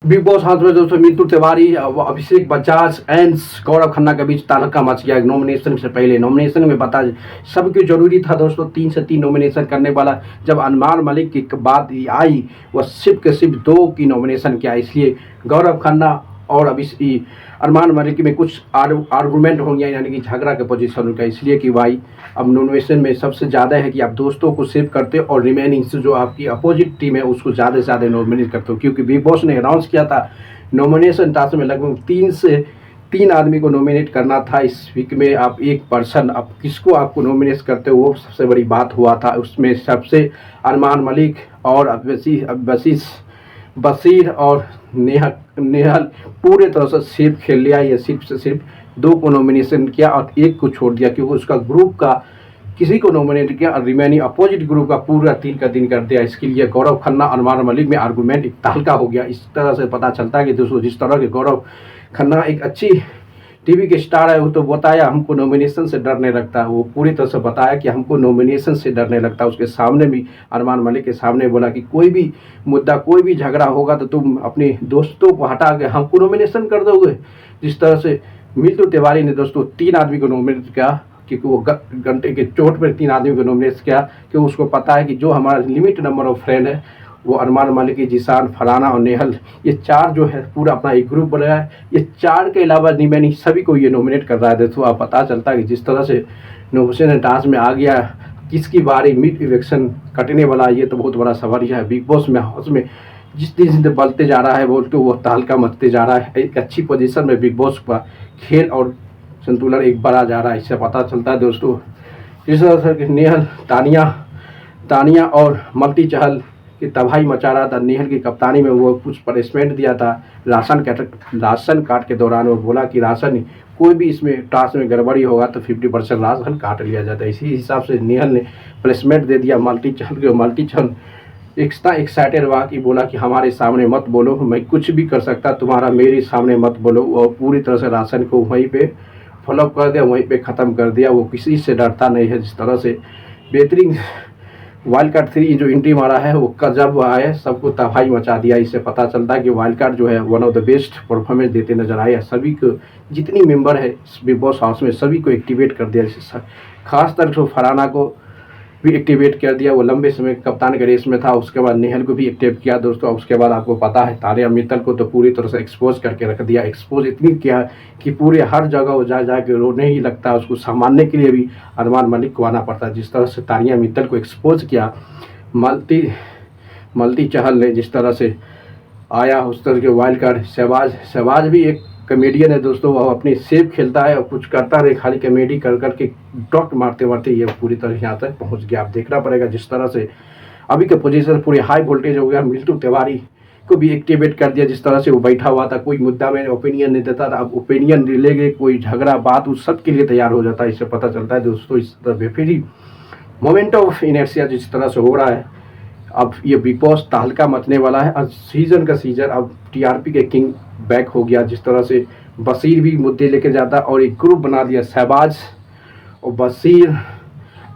Big boss house में दोस्तों मिंटू तिवारी, अभिषेक Bajaj and Gaurav Khanna के बीच तहलका मच गया नॉमिनेशन से पहले। नॉमिनेशन में बता सब क्यों जरूरी था दोस्तों, 3 से 3 नॉमिनेशन करने वाला। जब अरमान मलिक की बात आई, वह सिर्फ के सिर्फ 2 की नॉमिनेशन किया, इसलिए गौरव खन्ना और अभिषेक अरमान मलिक में कुछ आर्गूमेंट हो गया, यानी कि झगड़ा के पोजीशन का। इसलिए कि भाई अब नॉमिनेशन में सबसे ज़्यादा है कि आप दोस्तों को सेव करते हो और रिमेनिंग से जो आपकी अपोजिट टीम है उसको ज़्यादा से ज़्यादा नॉमिनेट करते हो, क्योंकि बिग बॉस ने अनाउंस किया था नॉमिनेशन टास्क में लगभग 3 से 3 आदमी को नॉमिनेट करना था। इस वीक में आप एक पर्सन, आप किसको आपको नॉमिनेट करते हो वो सबसे बड़ी बात हुआ था। उसमें सबसे अरमान मलिक और बशीर और नेहल पूरे तरह से सेफ खेल लिया। ये सिर्फ से सिर्फ 2 को नॉमिनेशन किया और 1 को छोड़ दिया, क्योंकि उसका ग्रुप का किसी को नॉमिनेट किया और रिमेनिंग अपोजिट ग्रुप का पूरा 3 का दिन कर दिया। इसके लिए गौरव खन्ना अरमान मलिक में आर्गूमेंट एक तहलका हो गया। इस तरह से पता चलता है कि दोस्तों जिस तरह के गौरव खन्ना एक अच्छी टीवी के स्टार है, वो तो बताया हमको नॉमिनेशन से डर नहीं लगता। वो पूरी तरह से बताया कि हमको नॉमिनेशन से डर नहीं लगता। उसके सामने भी अरमान मलिक के सामने बोला कि कोई भी मुद्दा, कोई भी झगड़ा होगा तो तुम अपने दोस्तों को हटा के हमको नॉमिनेशन कर दोगे। जिस तरह से मिंटू तिवारी ने दोस्तों 3 आदमी को नॉमिनेट किया, क्योंकि वो घंटे के चोट पर 3 आदमी को नॉमिनेट किया, कि उसको पता है कि जो हमारा लिमिट नंबर ऑफ फ्रेंड है वो अरमान मलिक, जिसान, फरहाना और नेहल, ये 4 जो है पूरा अपना एक ग्रुप बनाया है। ये 4 के अलावा रिमेनिंग सभी को ये नॉमिनेट कर रहा है। दोस्तों आप पता चलता है कि जिस तरह से नॉमिनेशन टास्क में आ गया, किसकी बारी मिड इलेक्शन कटने वाला, ये तो बहुत बड़ा सवाल है। बिग बॉस में हाउस में जिस दिन से बढ़ते जा रहा है बोलते वो तहलका मचते जा रहा है। एक अच्छी पोजीशन में बिग बॉस का खेल और संतुलन एक बढ़ा जा रहा है। इससे पता चलता है दोस्तों इस तरह से नेहल, तानिया और मल्टी चहल की तबाही मचा रहा था। नेहल की कप्तानी में वो कुछ पनिशमेंट दिया था राशन कार्ड के दौरान। वो बोला कि राशन कोई भी इसमें टास्क में गड़बड़ी होगा तो 50% राशन काट लिया जाता है। इसी हिसाब से नेहल ने पनिशमेंट दे दिया मल्टी चहल को। मल्टी चहल इतना एक्साइटेड हुआ कि बोला कि हमारे सामने मत बोलो, मैं कुछ भी कर सकता, तुम्हारा मेरे सामने मत बोलो। और पूरी तरह से राशन को वहीं पे फॉलोअप कर दिया, वहीं पे ख़त्म कर दिया। वो किसी से डरता नहीं है। जिस तरह से बेहतरीन वाइल्ड कार्ड 3 जो एंट्री मारा है, वो जब वो आए सबको तबाही मचा दिया। इससे पता चलता है कि वाइल्ड कार्ड जो है one of the best performance देते नजर आए। सभी को, जितनी मेंबर है बिग बॉस हाउस में, सभी को एक्टिवेट कर दिया। खास तौर से फरहाना को भी एक्टिवेट कर दिया। वो लंबे समय कप्तान के रेस में था। उसके बाद नेहल को भी एक्टिव किया दोस्तों। उसके बाद आपको पता है तानिया मित्तल को तो पूरी तरह से एक्सपोज करके रख दिया। एक्सपोज इतनी किया कि पूरे हर जगह वो जा के रोने ही लगता है। उसको संभालने के लिए भी अरमान मलिक को आना पड़ता है। जिस तरह से तानिया मित्तल को एक्सपोज किया मल्टी चहल ने, जिस तरह से आया उस तरह के वाइल्ड कार्ड। शहबाज भी एक कॉमेडियन है दोस्तों। वो अपनी सेफ खेलता है और कुछ करता नहीं, खाली कॉमेडी कर करके डॉट मारते ये पूरी तरह यहाँ तक पहुँच गया। आप देखना पड़ेगा जिस तरह से अभी के पोजीशन पूरी हाई वोल्टेज हो गया। मिंटू तिवारी को भी एक्टिवेट कर दिया। जिस तरह से वो बैठा हुआ था, कोई मुद्दा में ओपिनियन नहीं देता था, अब ओपिनियन ले गए, कोई झगड़ा बात उस सब के लिए तैयार हो जाता है। इससे पता चलता है दोस्तों इस तरह फिर ही मोमेंट ऑफ इनर्शिया जिस तरह से हो रहा है, अब ये बिग बॉस तहलका मचने वाला है। अब सीजन का सीजन, अब टीआरपी के किंग बैक हो गया। जिस तरह से बशीर भी मुद्दे लेके जाता और एक ग्रुप बना दिया। शहबाज और बशीर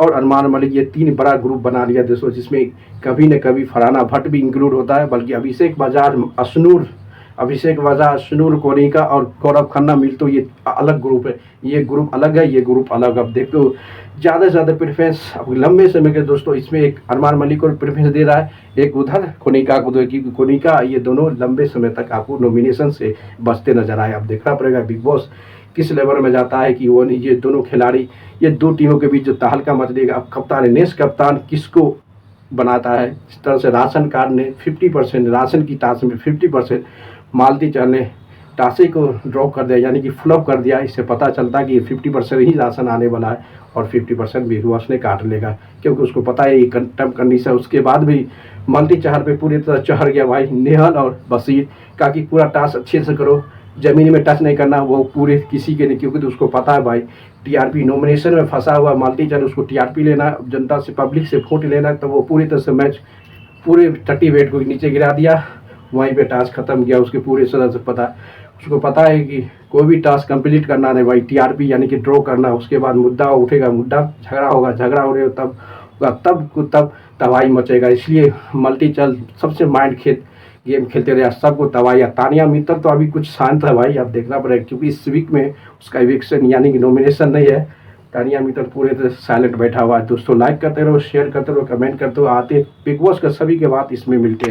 और अरमान मलिक, ये 3 बड़ा ग्रुप बना लिया दोस्तों, जिसमें कभी न कभी फरहाना भट्ट भी इंक्लूड होता है। बल्कि अभिषेक बजाज, अशनूर, कोनिका और गौरव खन्ना मिल तो ये अलग ग्रुप है। ये ग्रुप अलग है, ये ग्रुप अलग। अब देखो ज़्यादा से ज़्यादा प्रेफरेंस अब लंबे समय के दोस्तों इसमें एक अरमान मलिक को प्रेफरेंस दे रहा है, एक उधर कोनिका को दो, क्योंकि कोनिका ये दोनों लंबे समय तक आपको नॉमिनेशन से बचते नजर आए। अब देखना पड़ेगा बिग बॉस किस लेवल में जाता है कि वो ये दोनों खिलाड़ी, ये 2 टीमों के बीच जो तहलका मच देगा। अब कप्तान, नेक्स्ट कप्तान किसको बनाता है। इस तरह से राशन कार्ड ने 50%, राशन की टास्क में 50% मालती चहल ने टासे को ड्रॉप कर दिया, यानी कि फ्लॉप कर दिया। इससे पता चलता है कि 50% ही राशन आने वाला है और 50% बिग बॉस ने काट लेगा, क्योंकि उसको पता है ये टर्म कंडीशन। उसके बाद भी मल्टी चहल पे पूरी तरह चढ़ गया भाई नेहल और बशीर का कि पूरा टास्क अच्छे से करो, ज़मीन में टच नहीं करना। वो पूरे किसी के नहीं, क्योंकि तो उसको पता है भाई टीआरपी नॉमिनेशन में फंसा हुआ मल्टी चहल, उसको टीआरपी लेना, जनता से, पब्लिक से वोट लेना। तो वो पूरी तरह से मैच पूरे 30 वेट को नीचे गिरा दिया, वहीं पे टास्क खत्म किया। उसके पूरे तरह से उसको पता है कि कोई भी टास्क कंप्लीट करना नहीं भाई, टीआरपी यानी कि ड्रॉ करना। उसके बाद मुद्दा उठेगा, झगड़ा होगा, झगड़ा हो रहे तब तबाही मचेगा। इसलिए मल्टी चल सबसे माइंड गेम खेलते रहे, सबको तबाही। तानिया मित्तल तो अभी कुछ शांत है भाई, अब देखना पड़ेगा, क्योंकि इस वीक में उसका इविक्शन यानी कि नॉमिनेशन नहीं है। तानिया मित्तल पूरे तरह साइलेंट बैठा हुआ है। दोस्तों लाइक करते रहो, शेयर करते रहो, कमेंट करते रहो। आते बिग बॉस का सभी के बाद इसमें मिलते हैं।